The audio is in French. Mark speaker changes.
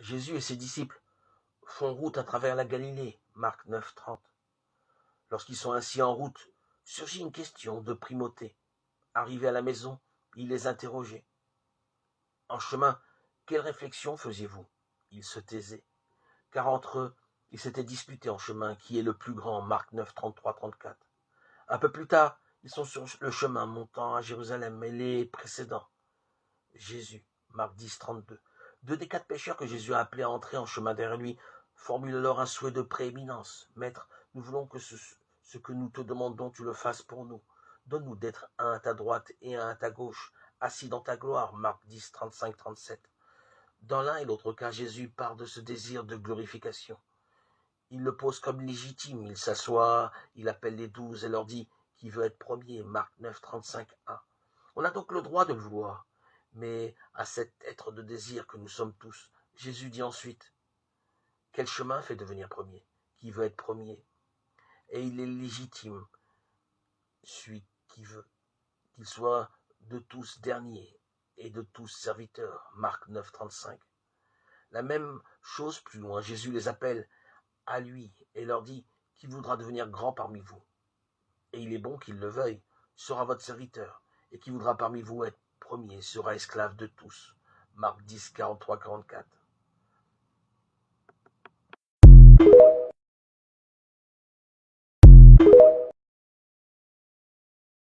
Speaker 1: Jésus et ses disciples font route à travers la Galilée, Marc 9, 30. Lorsqu'ils sont ainsi en route, surgit une question de primauté. Arrivé à la maison, il les interrogeait. En chemin, quelle réflexion faisiez-vous? Ils se taisaient, car entre eux, ils s'étaient disputés en chemin qui est le plus grand, Marc 9, 33, 34. Un peu plus tard, ils sont sur le chemin montant à Jérusalem et les précédents. Jésus, Marc 10, 32. Deux des quatre pécheurs que Jésus a appelés à entrer en chemin derrière lui formulent alors un souhait de prééminence. Maître, nous voulons que ce que nous te demandons, tu le fasses pour nous. Donne-nous d'être un à ta droite et un à ta gauche, assis dans ta gloire. Marc 10, 35, 37. Dans l'un et l'autre cas, Jésus part de ce désir de glorification. Il le pose comme légitime. Il s'assoit, il appelle les 12 et leur dit qui veut être premier. Marc 9, 35, 1. On a donc le droit de le vouloir. Mais à cet être de désir que nous sommes tous, Jésus dit ensuite, quel chemin fait devenir premier? Qui veut être premier? Et il est légitime, celui qui veut, qu'il soit de tous dernier et de tous serviteurs. Marc 9, 35. La même chose plus loin, Jésus les appelle à lui et leur dit, qui voudra devenir grand parmi vous? Et il est bon qu'il le veuille, sera votre serviteur, et qui voudra parmi vous être premier sera esclave de tous. Marc 10, 43, 44.